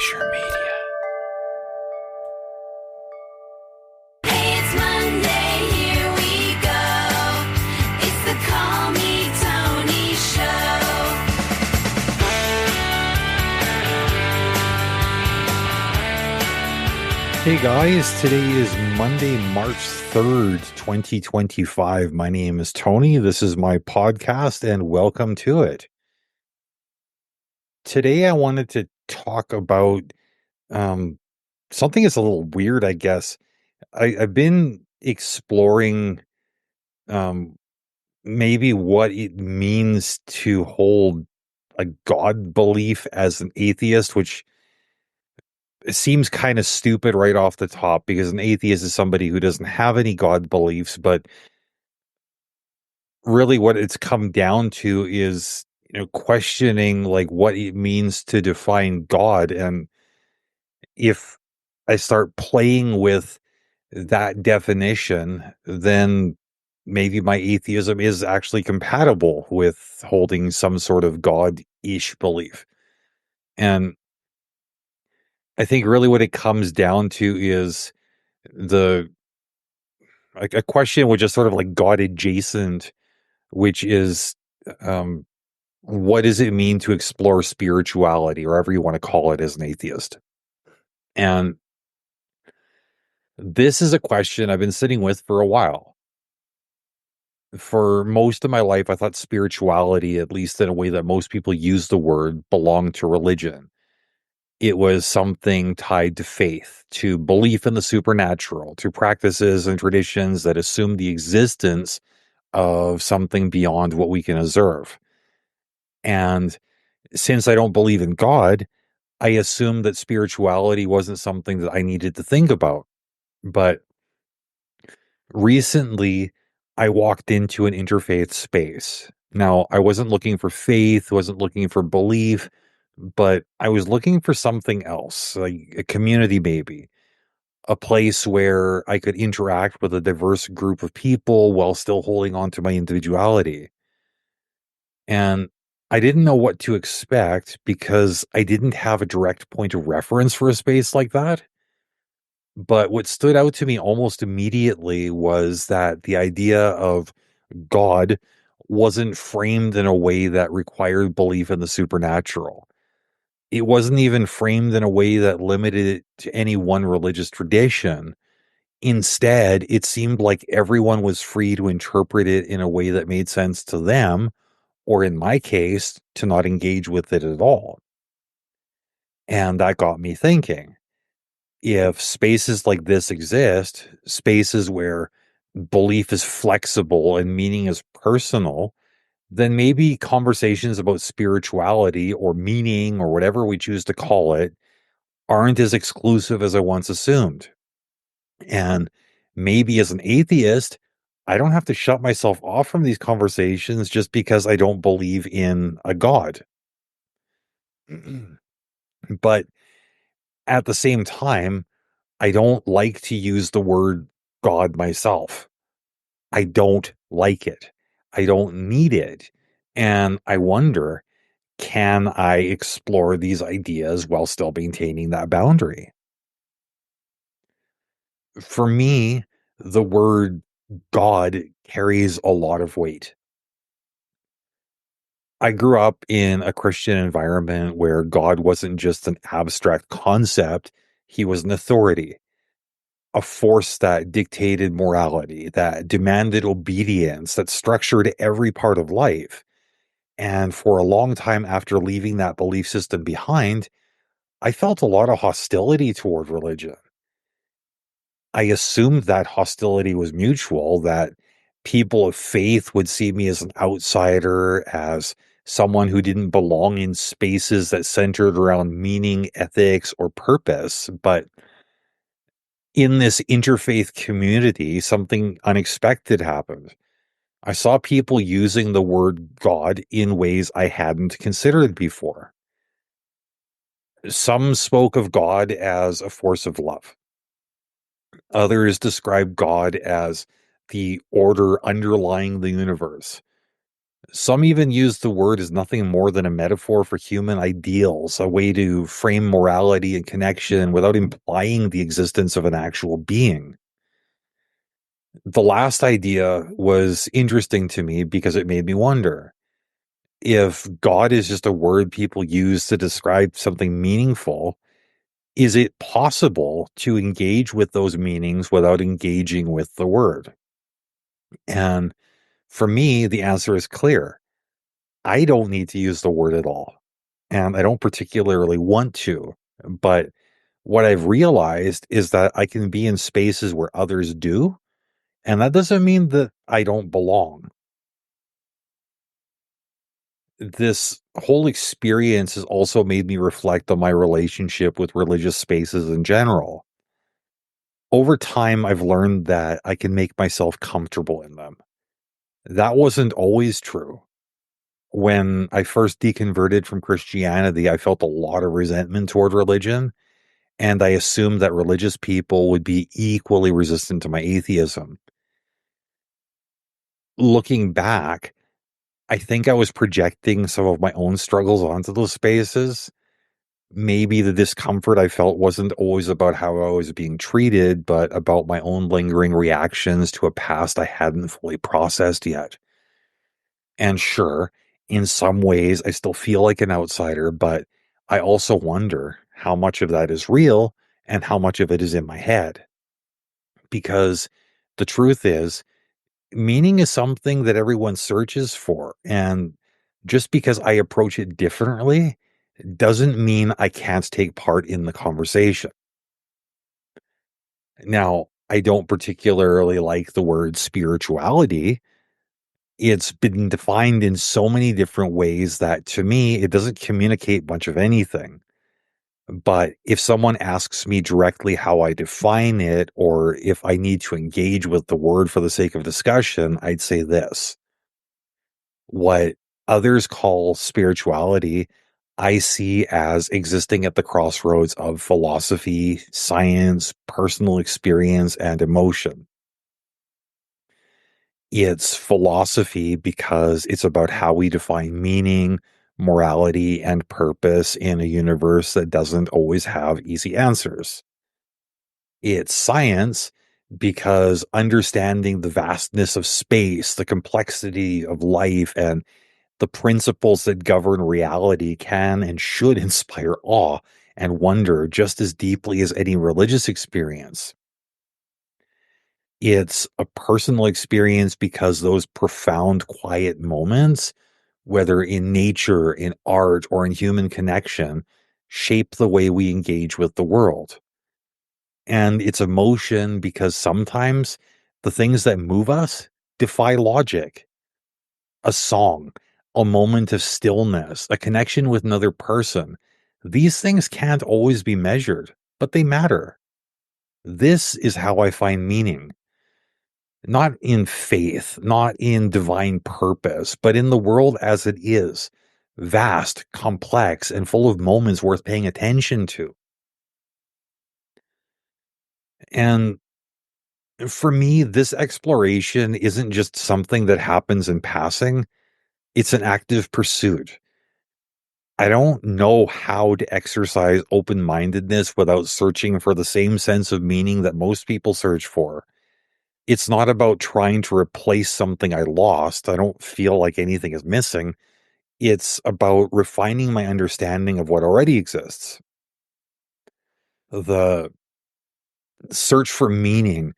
Fisher Media. Hey, it's Monday, here we go. It's the Call Me Tony Show. Hey guys, today is Monday, March 3rd, 2025. My name is Tony. This is my podcast and welcome to it. Today I wanted to talk about something that's a little weird, I guess. I've been exploring maybe what it means to hold a God belief as an atheist, which seems kind of stupid right off the top because an atheist is somebody who doesn't have any God beliefs, but really what it's come down to is, questioning like what it means to define God. And if I start playing with that definition, then maybe my atheism is actually compatible with holding some sort of God-ish belief. And I think really what it comes down to is the like a question which is sort of like God adjacent, which is what does it mean to explore spirituality, or whatever you want to call it, as an atheist? And this is a question I've been sitting with for a while. For most of my life, I thought spirituality, at least in a way that most people use the word, belonged to religion. It was something tied to faith, to belief in the supernatural, to practices and traditions that assume the existence of something beyond what we can observe. And since I don't believe in God, I assumed that spirituality wasn't something that I needed to think about. But recently, I walked into an interfaith space. Now, I wasn't looking for faith, wasn't looking for belief, but I was looking for something else, like a community maybe, a place where I could interact with a diverse group of people while still holding on to my individuality. And I didn't know what to expect because I didn't have a direct point of reference for a space like that. But what stood out to me almost immediately was that the idea of God wasn't framed in a way that required belief in the supernatural. It wasn't even framed in a way that limited it to any one religious tradition. Instead, it seemed like everyone was free to interpret it in a way that made sense to them, or in my case, to not engage with it at all. And that got me thinking, if spaces like this exist, spaces where belief is flexible and meaning is personal, then maybe conversations about spirituality or meaning or whatever we choose to call it aren't as exclusive as I once assumed. And maybe as an atheist, I don't have to shut myself off from these conversations just because I don't believe in a God. But at the same time, I don't like to use the word God myself. I don't like it. I don't need it. And I wonder, can I explore these ideas while still maintaining that boundary? For me, the word God carries a lot of weight. I grew up in a Christian environment where God wasn't just an abstract concept, he was an authority, a force that dictated morality, that demanded obedience, that structured every part of life. And for a long time after leaving that belief system behind, I felt a lot of hostility toward religion. I assumed that hostility was mutual, that people of faith would see me as an outsider, as someone who didn't belong in spaces that centered around meaning, ethics, or purpose. But in this interfaith community, something unexpected happened. I saw people using the word God in ways I hadn't considered before. Some spoke of God as a force of love. Others described God as the order underlying the universe. Some even use the word as nothing more than a metaphor for human ideals, a way to frame morality and connection without implying the existence of an actual being. The last idea was interesting to me because it made me wonder if God is just a word people use to describe something meaningful, is it possible to engage with those meanings without engaging with the word? And for me, the answer is clear. I don't need to use the word at all. And I don't particularly want to. But what I've realized is that I can be in spaces where others do. And that doesn't mean that I don't belong. This whole experience has also made me reflect on my relationship with religious spaces in general. Over time, I've learned that I can make myself comfortable in them. That wasn't always true. When I first deconverted from Christianity, I felt a lot of resentment toward religion, and I assumed that religious people would be equally resistant to my atheism. Looking back, I think I was projecting some of my own struggles onto those spaces. Maybe the discomfort I felt wasn't always about how I was being treated, but about my own lingering reactions to a past I hadn't fully processed yet. And sure, in some ways, I still feel like an outsider, but I also wonder how much of that is real and how much of it is in my head. Because the truth is, meaning is something that everyone searches for. And just because I approach it differently doesn't mean I can't take part in the conversation. Now, I don't particularly like the word spirituality. It's been defined in so many different ways that to me, it doesn't communicate much of anything. But if someone asks me directly how I define it, or if I need to engage with the word for the sake of discussion, I'd say this. What others call spirituality, I see as existing at the crossroads of philosophy, science, personal experience, and emotion. It's philosophy because it's about how we define meaning, morality, and purpose in a universe that doesn't always have easy answers. It's science because understanding the vastness of space, the complexity of life, and the principles that govern reality can and should inspire awe and wonder just as deeply as any religious experience. It's a personal experience because those profound, quiet moments, whether in nature, in art, or in human connection, shape the way we engage with the world. And it's emotion because sometimes the things that move us defy logic. A song, a moment of stillness, a connection with another person. These things can't always be measured, but they matter. This is how I find meaning. Not in faith, not in divine purpose, but in the world as it is, vast, complex, and full of moments worth paying attention to. And for me, this exploration isn't just something that happens in passing, it's an active pursuit. I don't know how to exercise open mindedness without searching for the same sense of meaning that most people search for. It's not about trying to replace something I lost. I don't feel like anything is missing. It's about refining my understanding of what already exists. The search for meaning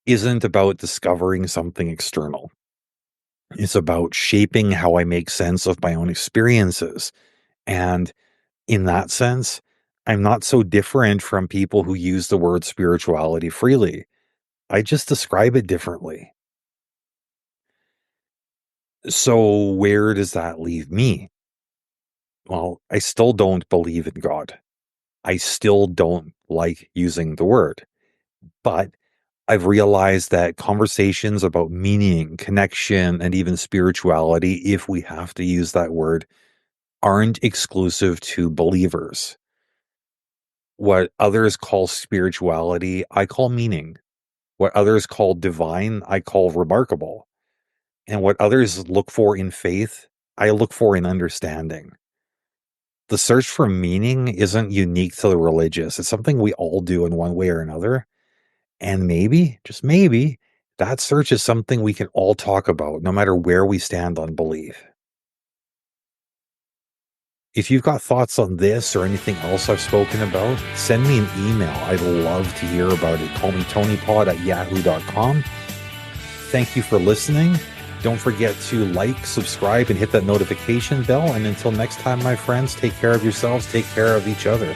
isn't about discovering something external. It's about shaping how I make sense of my own experiences. And in that sense, I'm not so different from people who use the word spirituality freely. I just describe it differently. So, where does that leave me? Well, I still don't believe in God. I still don't like using the word. But I've realized that conversations about meaning, connection, and even spirituality, if we have to use that word, aren't exclusive to believers. What others call spirituality, I call meaning. What others call divine, I call remarkable. And what others look for in faith, I look for in understanding. The search for meaning isn't unique to the religious. It's something we all do in one way or another. And maybe, just maybe, that search is something we can all talk about, no matter where we stand on belief. If you've got thoughts on this or anything else I've spoken about, send me an email. I'd love to hear about it. Call me TonyPod@yahoo.com. Thank you for listening. Don't forget to like, subscribe, and hit that notification bell. And until next time, my friends, take care of yourselves, take care of each other.